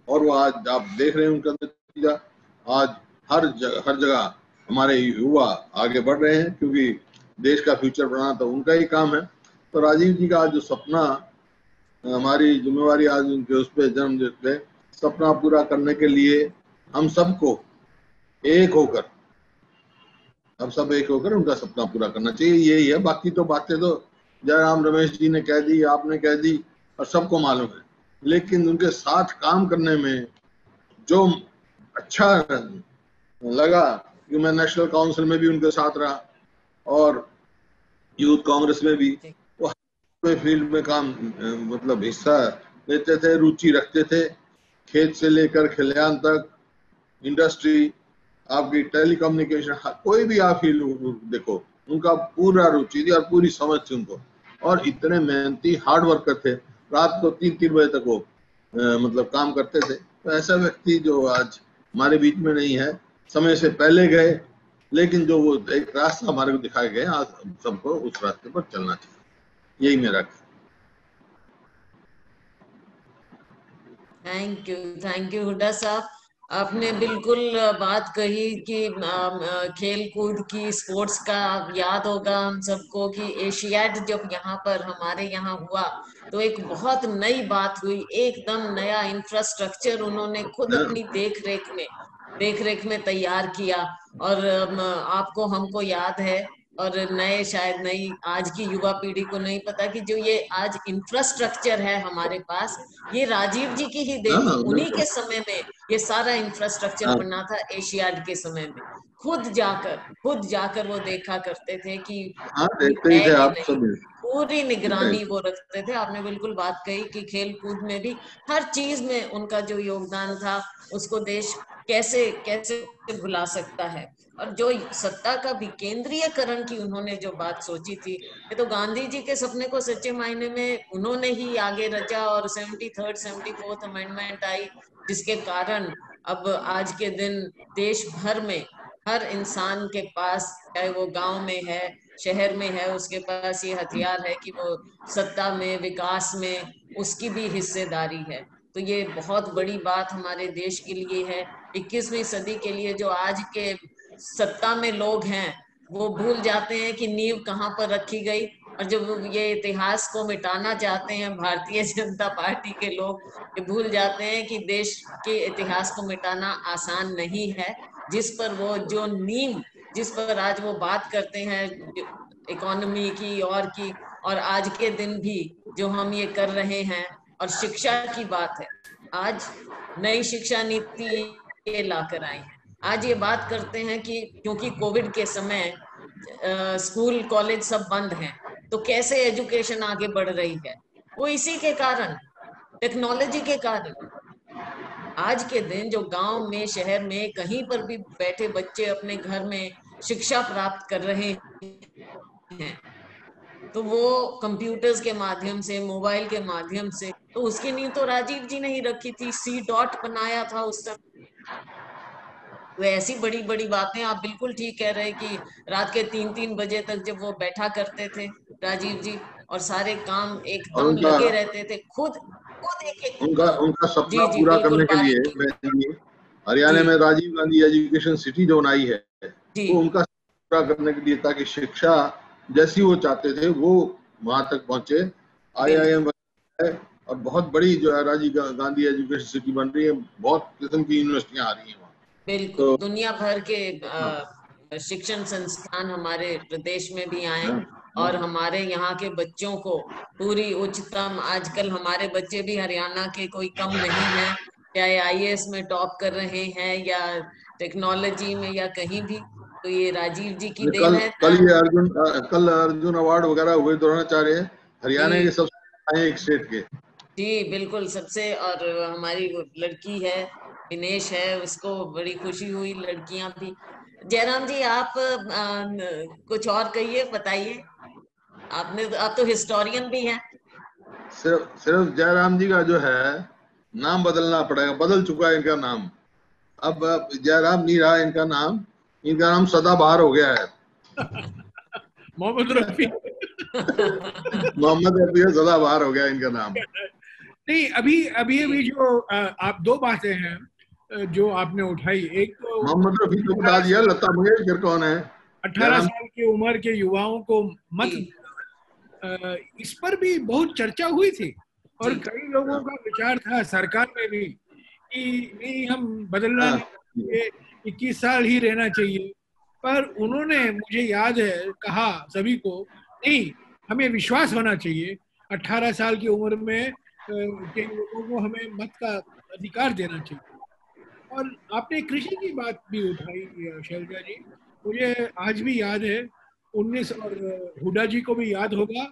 S4: और वो आज आप देख रहे हैं उनका नतीजा, आज हर जगह हमारे युवा आगे बढ़ रहे हैं, क्योंकि देश का फ्यूचर बनाना तो उनका ही काम है। तो राजीव जी का जो सपना, हमारी जिम्मेवारी आज उनके उस पर जन्म देते, सपना पूरा करने के लिए हम सबको एक होकर, हम सब एक होकर उनका सपना पूरा करना चाहिए, यही है। बाकी तो बातें तो जयराम रमेश जी ने कह दी, आपने कह दी और सबको मालूम है, लेकिन उनके साथ काम करने में जो अच्छा लगा कि मैं नेशनल काउंसिल में भी उनके साथ रहा और यूथ कांग्रेस में भी, वो फील्ड में काम मतलब हिस्सा लेते थे, रुचि रखते थे, खेत से लेकर खलिहान तक, इंडस्ट्री, आपकी टेलीकम्युनिकेशन, कोई भी आप फील्ड देखो, उनका पूरा रुचि थी और पूरी समझ थी उनको। और इतने मेहनती हार्ड वर्कर थे, रात को 3-3 बजे तक वो मतलब काम करते थे। तो ऐसा व्यक्ति जो आज हमारे बीच में नहीं है, समय से पहले गए, लेकिन जो वो एक रास्ता हमारे को दिखाया गया, आज सबको उस रास्ते पर चलना चाहिए, यही मेरा।
S1: थैंक यू हुड्डा साहब। आपने बिल्कुल बात कही कि खेल कूद की, स्पोर्ट्स का याद होगा हम सबको कि एशियाड जब यहाँ पर हमारे यहाँ हुआ तो एक बहुत नई बात हुई, एकदम नया इंफ्रास्ट्रक्चर उन्होंने खुद अपनी देख रेख में तैयार किया। और आपको हमको याद है, और नए शायद नई आज की युवा पीढ़ी को नहीं पता कि जो ये आज इंफ्रास्ट्रक्चर है हमारे पास, ये राजीव जी की ही देन थी। उन्हीं के समय में ये सारा इंफ्रास्ट्रक्चर बना था एशियाड के समय में। खुद जाकर वो देखा करते थे कि
S4: देखते ही थे आप सब,
S1: पूरी निगरानी वो रखते थे। आपने बिल्कुल बात कही कि खेल कूद में भी हर चीज में उनका जो योगदान था उसको देश कैसे कैसे भुला सकता है। और जो सत्ता का विकेंद्रीयकरण की उन्होंने जो बात सोची थी, ये तो गांधी जी के सपने को सच्चे मायने में उन्होंने ही आगे रचा। और 73rd 74th अमेंडमेंट आई, जिसके कारण अब आज के दिन देश भर में हर इंसान के पास, चाहे वो गांव में है शहर में है, उसके पास ये हथियार है कि वो सत्ता में, विकास में उसकी भी हिस्सेदारी है। तो ये बहुत बड़ी बात हमारे देश के लिए है, 21वीं सदी के लिए। जो आज के सत्ता में लोग हैं वो भूल जाते हैं कि नींव कहाँ पर रखी गई, और जब ये इतिहास को मिटाना चाहते हैं भारतीय जनता पार्टी के लोग, ये भूल जाते हैं कि देश के इतिहास को मिटाना आसान नहीं है। जिस पर वो जो नींव, जिस पर आज वो बात करते हैं इकोनॉमी की और आज के दिन भी जो हम ये कर रहे हैं, और शिक्षा की बात है, आज नई शिक्षा नीति ये लाकर आई है। आज ये बात करते हैं कि क्योंकि कोविड के समय स्कूल कॉलेज सब बंद हैं, तो कैसे एजुकेशन आगे बढ़ रही है, वो इसी के कारण, टेक्नोलॉजी के कारण। आज के दिन जो गांव में, शहर में, कहीं पर भी बैठे बच्चे अपने घर में शिक्षा प्राप्त कर रहे हैं, तो वो कंप्यूटर्स के माध्यम से, मोबाइल के माध्यम से। तो उसकी नींव तो राजीव जी ने ही रखी थी, C.DOT बनाया था उस समय। तो ऐसी बड़ी बड़ी बातें, आप बिल्कुल ठीक कह रहे हैं कि रात के 3-3 बजे तक जब वो बैठा करते थे राजीव जी, और सारे काम एकदम लगे रहते थे, खुद एक
S4: उनका सपना पूरा करने के लिए हरियाणा में राजीव गांधी एजुकेशन सिटी जो बनाई है, वो उनका पूरा करने के लिए, ताकि शिक्षा जैसी वो चाहते थे वो वहां तक पहुंचे। IIM और बहुत बड़ी जो है राजीव गांधी एजुकेशन सिटी बन रही है, बहुत किस्म की यूनिवर्सिटियां आ रही है वहाँ।
S1: बिल्कुल, तो दुनिया भर के शिक्षण संस्थान हमारे प्रदेश में भी आए, और हमारे यहाँ के बच्चों को पूरी उच्चतम, आजकल हमारे बच्चे भी हरियाणा के कोई कम नहीं है, चाहे IAS में टॉप कर रहे हैं या टेक्नोलॉजी में या कहीं भी। तो ये राजीव जी की देन है।
S4: कल अर्जुन अवार्ड वगैरह हुए द्रोणाचार्य, हरियाणा
S1: जी।
S4: के सबसे एक स्टेट के।
S1: जी बिल्कुल, सबसे। और हमारी वो लड़की है विनेश है, उसको बड़ी खुशी हुई, लड़कियां भी। जयराम जी आप कुछ और कहिए, बताइए। आप तो हिस्टोरियन भी हैं।
S4: सिर्फ जयराम जी का जो है नाम बदलना पड़ेगा, बदल चुका है इनका नाम। अब जयराम नहीं रहा इनका नाम सदाबहार हो गया है।
S2: मोहम्मद रफी।
S4: मोहम्मद रफी सदाबहार हो गया इनका नाम।
S2: नहीं, अभी अभी अभी जो आप दो बातें हैं जो आपने उठाई, एक तो
S4: मोहम्मद रफी तो बता दिया, लता मंगेशकर कौन है?
S2: 18 साल की उम्र के युवाओं को मत
S1: जी
S2: देना, इस पर भी बहुत चर्चा हुई थी और
S1: जी
S2: कई लोगों का विचार था सरकार में भी कि नहीं, हम बदलना नहीं चाहिए, 21 साल ही रहना चाहिए। पर उन्होंने, मुझे याद है, कहा सभी को, नहीं, हमें विश्वास होना चाहिए, 18 साल की उम्र में के लोगों को हमें मत का अधिकार देना चाहिए। और आपने कृषि की बात भी उठाई शैलजा जी, मुझे आज भी याद है 19, और हुडा जी को भी याद होगा,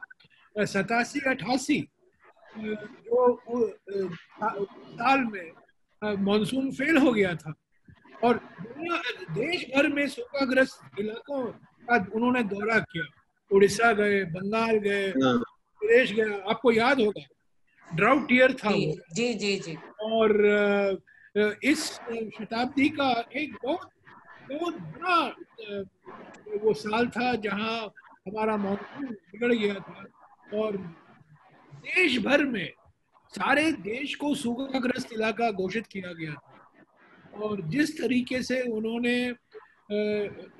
S2: 87-88 जो साल में मॉनसून फेल हो गया था और देश भर में सूखाग्रस्त इलाकों का उन्होंने दौरा किया। उड़ीसा गए, बंगाल गए, प्रदेश गए, आपको याद होगा, ड्राउट ईयर था
S1: जी
S2: वो।
S1: जी जी जी।
S2: और इस शताब्दी का एक बहुत बहुत बड़ा वो साल था जहां हमारा मॉनसून बिगड़ गया था और देश भर में सारे देश को सूखाग्रस्त इलाका घोषित किया गया था। और जिस तरीके से उन्होंने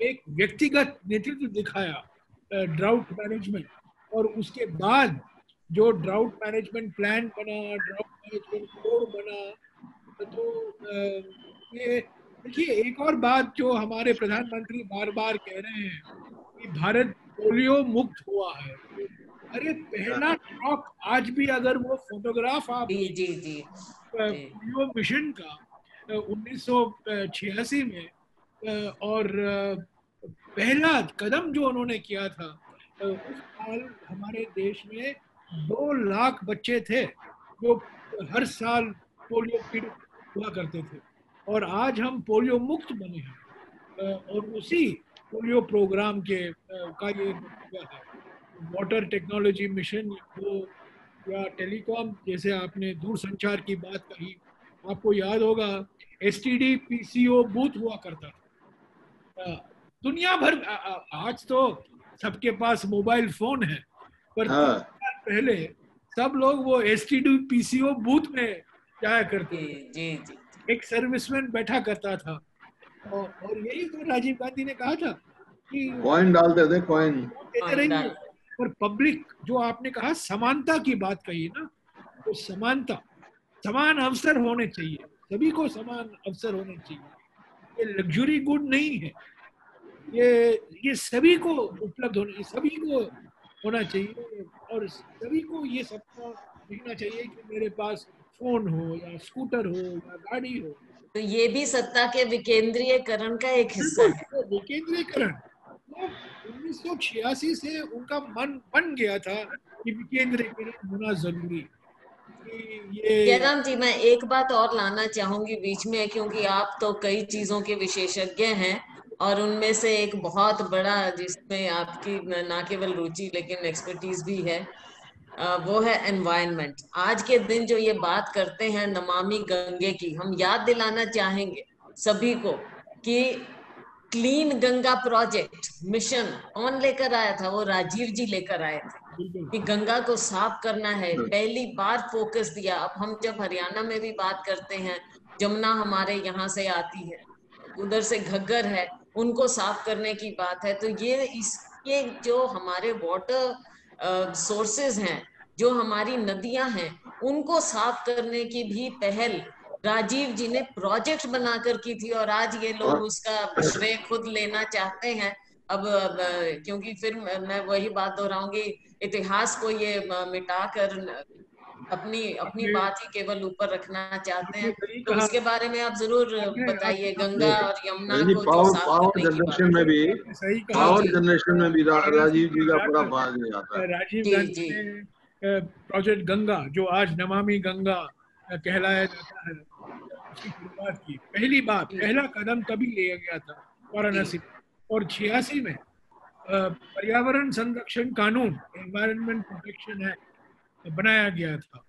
S2: एक व्यक्तिगत नेतृत्व दिखाया ड्राउट मैनेजमेंट, और उसके बाद जो ड्राउट मैनेजमेंट प्लान बना, ड्राउट मैनेजमेंट कोड बना, तो ये देखिए, एक और बात जो हमारे प्रधानमंत्री बार बार कह रहे हैं कि भारत पोलियो मुक्त हुआ है। अरे पहला टॉक आज भी अगर वो फोटोग्राफ आप
S1: जी जी जी जी
S2: पोलियो मिशन का 1986 में और पहला कदम जो उन्होंने किया था, उस साल हमारे देश में 2 लाख बच्चे थे जो हर साल पोलियो पीड़ित हुआ करते थे और आज हम पोलियो मुक्त बने हैं। और उसी पोलियो प्रोग्राम के का ये नतीजा है। वाटर टेक्नोलॉजी मिशन हो या टेलीकॉम, जैसे आपने दूरसंचार की बात कही, आपको याद होगा एसटीडी पीसीओ बूथ हुआ करता था दुनिया भर। आज तो सबके पास मोबाइल फोन है, पर 3 साल पहले सब लोग वो एसटीडी पीसीओ बूथ में जाया करते थे।
S1: जी जी।
S2: एक सर्विसमैन बैठा करता था और यही तो राजीव गांधी ने कहा था कि
S4: कॉइन डालते थे, कॉइन
S2: देते रहिए, पर पब्लिक, जो आपने कहा समानता की बात कही ना, तो समानता, समान अवसर होने चाहिए, सभी को समान अवसर होने चाहिए। ये लग्जरी गुड नहीं है, ये सभी को उपलब्ध होना, सभी को होना चाहिए और सभी को ये सपना दिखना चाहिए कि मेरे पास फोन हो या स्कूटर हो या गाड़ी हो।
S1: तो ये भी सत्ता के विकेंद्रीयकरण का एक हिस्सा है।
S2: तो विकेंद्रीकरण, तो 1986 से उनका मन बन गया था कि विकेंद्रीकरण होना जरूरी। ये
S1: जयराम जी, मैं एक बात और लाना चाहूंगी बीच में, क्योंकि आप तो कई चीजों के विशेषज्ञ हैं और उनमें से एक बहुत बड़ा जिसमें आपकी ना केवल रुचि लेकिन एक्सपर्टीज भी है, वो है एनवायरनमेंट। आज के दिन जो ये बात करते हैं नमामि गंगे की, हम याद दिलाना चाहेंगे सभी को कि क्लीन गंगा प्रोजेक्ट मिशन कौन लेकर आया था? वो राजीव जी लेकर आए थे कि गंगा को साफ करना है। पहली बार फोकस दिया। अब हम जब हरियाणा में भी बात करते हैं, जमुना हमारे यहाँ से आती है, उधर से घग्गर है, उनको साफ करने की बात है। तो ये जो हमारे वाटर सोर्सेज हैं, जो हमारी नदियां हैं, उनको साफ करने की भी पहल राजीव जी ने प्रोजेक्ट बनाकर की थी और आज ये लोग उसका श्रेय खुद लेना चाहते हैं। अब क्योंकि फिर मैं वही बात दोहराऊंगी, इतिहास को ये मिटाकर अपनी बात ही केवल ऊपर रखना चाहते हैं। तो उसके बारे में आप जरूर बताइए, गंगा और यमुना को जो साफ करने की बात।
S4: जनरेशन में भी,
S2: सही कहा,
S4: पावर जनरेशन में भी राजीव जी का पूरा भाग आता है।
S2: राजीव
S1: जी
S2: गांधी
S1: जी
S2: ने प्रोजेक्ट गंगा, जो आज नमामि गंगा कहलाया जाता है, उसकी शुरुआत की। पहली बार पहला कदम तभी लिया गया था वाराणसी में। और 86 में पर्यावरण संरक्षण कानून, एनवायरनमेंट प्रोटेक्शन एक्ट बनाया गया था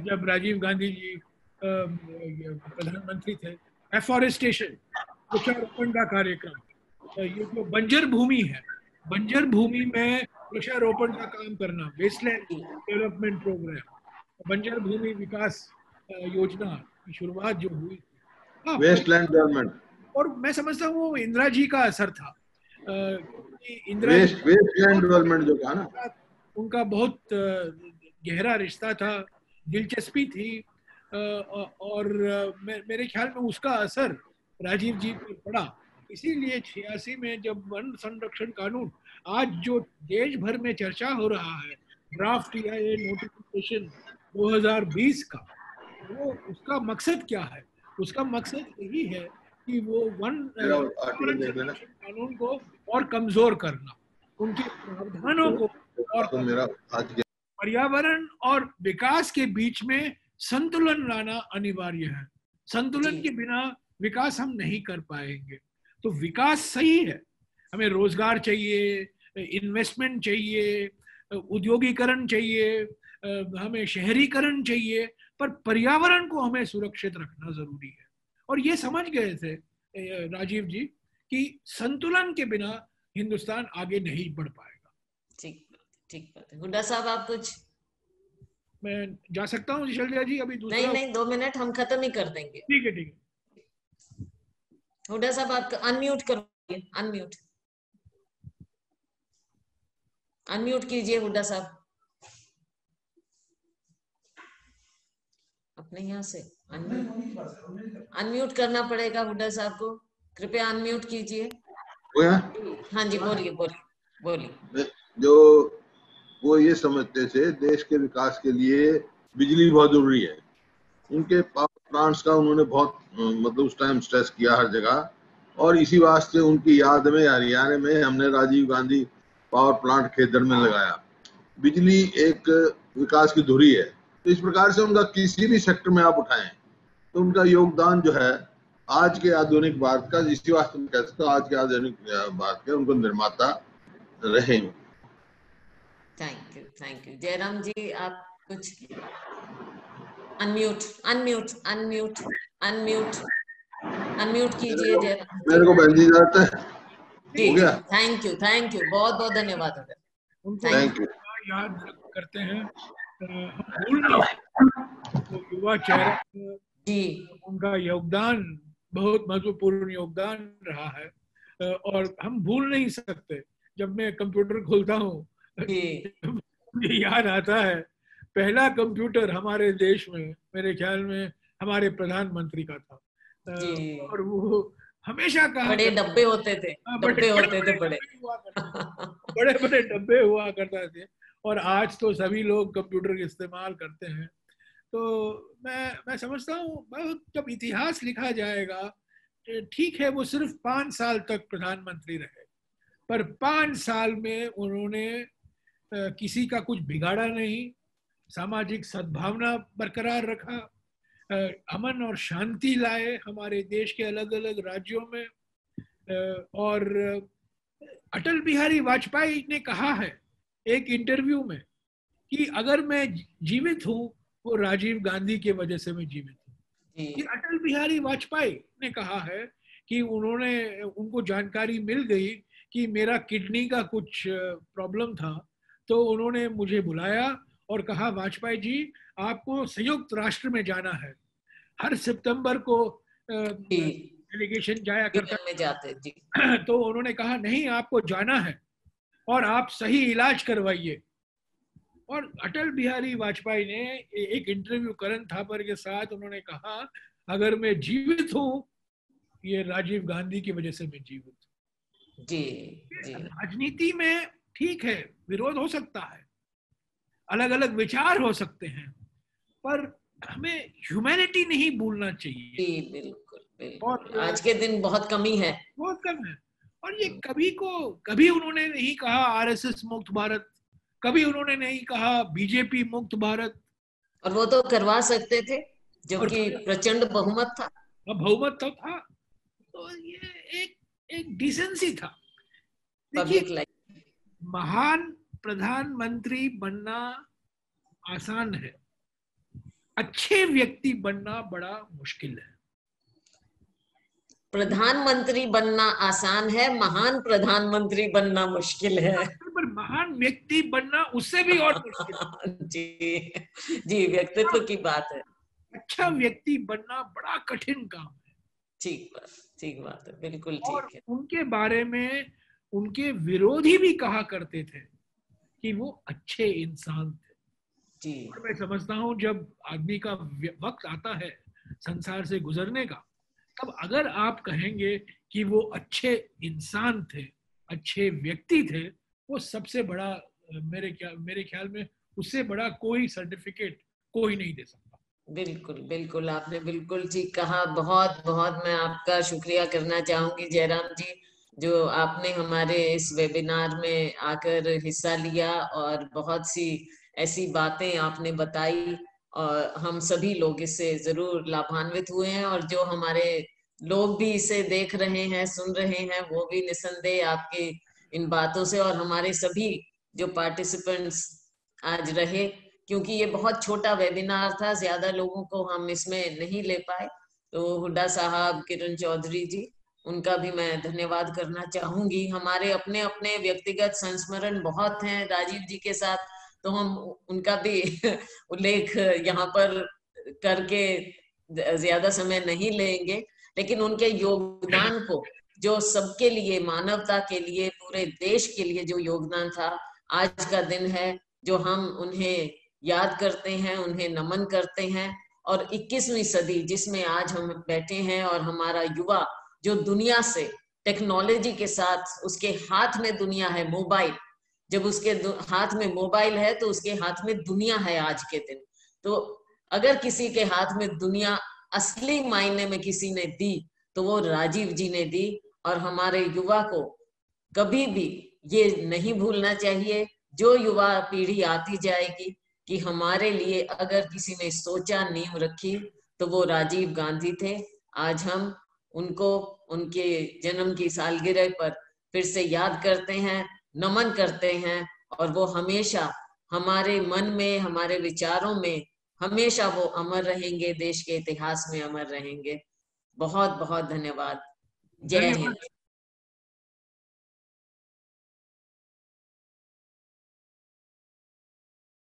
S2: जब राजीव गांधी जी प्रधानमंत्री थे। एफॉरेस्टेशन, वृक्षारोपण का कार्यक्रम, ये जो बंजर भूमि है, बंजर भूमि में वृक्षारोपण का काम करना, वेस्टलैंड डेवलपमेंट प्रोग्राम, बंजर भूमि विकास योजना की शुरुआत जो हुई थी,
S4: वेस्टलैंड डेवलपमेंट,
S2: और मैं समझता हूँ वो इंदिरा जी का असर था।
S4: वेस्टलैंड डेवलपमेंट जो था ना,
S2: उनका बहुत गहरा रिश्ता था, दिलचस्पी थी, और मेरे ख्याल में उसका असर राजीव जी पर पड़ा। इसीलिए 86 में जब वन संरक्षण कानून आज जो देश भर में चर्चा हो रहा है, ड्राफ्ट या ये नोटिफिकेशन 2020 का, वो उसका मकसद क्या है? उसका मकसद यही है कि वो वन संरक्षण कानून को और कमजोर करना, उनके प्रावधानों को और पर्यावरण और विकास के बीच में संतुलन लाना अनिवार्य है। संतुलन के बिना विकास हम नहीं कर पाएंगे। तो विकास सही है, हमें रोजगार चाहिए, इन्वेस्टमेंट चाहिए, उद्योगीकरण चाहिए, हमें शहरीकरण चाहिए, पर पर्यावरण को हमें सुरक्षित रखना जरूरी है। और ये समझ गए थे राजीव जी कि संतुलन के बिना हिंदुस्तान आगे नहीं बढ़ पाएगा।
S1: ठीक बात है। हुड्डा साहब, आप कुछ?
S2: मैं जा सकता हूँ शैलजा जी? अभी दूसरा
S1: नहीं, 2 मिनट हम खत्म ही कर देंगे।
S2: ठीक है।
S1: हुड्डा साहब, आप अनम्यूट करिए, अनम्यूट कीजिए हुड्डा साहब, अपने यहाँ से अनम्यूट करना पड़ेगा हुड्डा साहब को, कृपया अनम्यूट कीजिए। हाँ जी, बोलिए।
S4: जो वो ये समझते थे देश के विकास के लिए बिजली बहुत जरूरी है, उनके पावर प्लांट्स का उन्होंने बहुत मतलब उस टाइम स्ट्रेस किया हर जगह, और इसी वास्ते उनकी याद में हरियाणा में हमने राजीव गांधी पावर प्लांट खेदर में लगाया। बिजली एक विकास की धुरी है, तो इस प्रकार से उनका किसी भी सेक्टर में आप उठाएं तो उनका योगदान जो है आज के आधुनिक भारत का, इसी वास्ते मैं कह सकता हूँ आज के आधुनिक भारत के उनको निर्माता रहे।
S1: Thank you. जयराम जी, आप कुछ? अनम्यूट कीजिए जयराम।
S4: मेरे को बहन जी जाता है।
S1: हो गया। थैंक यू, बहुत धन्यवाद।
S2: Thank you. याद करते हैं, भूल नहीं, युवा चेहरा जी, उनका योगदान बहुत महत्वपूर्ण योगदान रहा है, और हम भूल नहीं सकते। जब मैं कंप्यूटर खोलता हूँ मुझे याद आता है पहला कंप्यूटर हमारे देश में मेरे ख्याल में हमारे प्रधानमंत्री का था, और वो हमेशा कहा
S1: बड़े डब्बे होते थे,
S2: बड़े डब्बे हुआ करते थे, और आज तो सभी लोग कंप्यूटर इस्तेमाल करते हैं। तो मैं समझता हूँ जब इतिहास लिखा जाएगा, ठीक है वो सिर्फ 5 साल तक प्रधानमंत्री रहे, पर 5 साल में उन्होंने किसी का कुछ बिगाड़ा नहीं, सामाजिक सद्भावना बरकरार रखा, अमन और शांति लाए हमारे देश के अलग अलग राज्यों में। और अटल बिहारी वाजपेयी ने कहा है एक इंटरव्यू में कि अगर मैं जीवित हूँ वो राजीव गांधी की वजह से मैं जीवित हूँ। कि अटल बिहारी वाजपेयी ने कहा है कि उनको जानकारी मिल गई कि मेरा किडनी का कुछ प्रॉब्लम था, तो उन्होंने मुझे बुलाया और कहा वाजपेयी जी आपको संयुक्त राष्ट्र में जाना है। हर सितंबर को डेलीगेशन जाया करता
S1: में जाते जी।
S2: तो उन्होंने कहा नहीं आपको जाना है और आप सही इलाज करवाइए। और अटल बिहारी वाजपेयी ने एक इंटरव्यू करण थापर के साथ उन्होंने कहा अगर मैं जीवित हूँ ये राजीव गांधी की वजह से मैं जीवित हूँ।
S1: जी।
S2: राजनीति में ठीक है विरोध हो सकता है, अलग अलग विचार हो सकते हैं, पर हमें ह्यूमैनिटी नहीं भूलना चाहिए।
S1: बिल्कुल। और आज के दिन बहुत कम है।
S2: और ये कभी उन्होंने नहीं कहा आरएसएस मुक्त भारत कभी उन्होंने नहीं कहा बीजेपी मुक्त भारत।
S1: और वो तो करवा सकते थे, जो कि प्रचंड बहुमत था।
S2: बहुमत तो था, तो ये एक डिसेंसी था।
S1: पब्लिक
S2: देखिए,
S1: लाइफ।
S2: महान प्रधानमंत्री बनना आसान है, अच्छे व्यक्ति बनना बड़ा मुश्किल है।
S1: प्रधानमंत्री बनना आसान है, महान प्रधानमंत्री बनना मुश्किल है।
S2: पर महान व्यक्ति बनना उससे भी और मुश्किल है।
S1: जी जी, व्यक्तित्व की बात है।
S2: अच्छा व्यक्ति बनना बड़ा कठिन काम है।
S1: ठीक बात है, बिल्कुल
S2: और
S1: ठीक है।
S2: उनके बारे में उनके विरोधी भी कहा करते थे कि वो अच्छे इंसान थे।
S1: जी।
S2: और मैं समझता हूँ जब आदमी का वक्त आता है संसार से गुजरने का, तब अगर आप कहेंगे कि वो अच्छे इंसान थे, अच्छे व्यक्ति थे, वो सबसे बड़ा, मेरे ख्याल में उससे बड़ा कोई सर्टिफिकेट कोई नहीं दे सकता।
S1: बिल्कुल बिल्कुल, आपने बिल्कुल ठीक कहा। बहुत बहुत मैं आपका शुक्रिया करना चाहूंगी जयराम जी, जो आपने हमारे इस वेबिनार में आकर हिस्सा लिया और बहुत सी ऐसी बातें आपने बताई, और हम सभी लोग इससे जरूर लाभान्वित हुए हैं। और जो हमारे लोग भी इसे देख रहे हैं, सुन रहे हैं, वो भी निसंदेह आपकी इन बातों से, और हमारे सभी जो पार्टिसिपेंट्स आज रहे, क्योंकि ये बहुत छोटा वेबिनार था, ज्यादा लोगों को हम इसमें नहीं ले पाए। तो हुड्डा साहब, किरण चौधरी जी, उनका भी मैं धन्यवाद करना चाहूंगी। हमारे अपने अपने व्यक्तिगत संस्मरण बहुत हैं राजीव जी के साथ, तो हम उनका भी उल्लेख यहाँ पर करके ज्यादा समय नहीं लेंगे, लेकिन उनके योगदान को, जो सबके लिए, मानवता के लिए, पूरे देश के लिए जो योगदान था, आज का दिन है जो हम उन्हें याद करते हैं, उन्हें नमन करते हैं। और 21वीं सदी जिसमें आज हम बैठे हैं, और हमारा युवा जो दुनिया से टेक्नोलॉजी के साथ, उसके हाथ में दुनिया है, मोबाइल, जब उसके हाथ में मोबाइल है तो उसके हाथ में दुनिया है आज के दिन। तो अगर किसी के हाथ में दुनिया असली मायने में किसी ने दी, तो वो राजीव जी ने दी। और हमारे युवा को कभी भी ये नहीं भूलना चाहिए, जो युवा पीढ़ी आती जाएगी, कि हमारे लिए अगर किसी ने सोचा, नींव रखी, तो वो राजीव गांधी थे। आज हम उनको उनके जन्म की सालगिरह पर फिर से याद करते हैं, नमन करते हैं, और वो हमेशा हमारे मन में, हमारे विचारों में हमेशा वो अमर रहेंगे, देश के इतिहास में अमर रहेंगे। बहुत बहुत धन्यवाद। जय हिंद।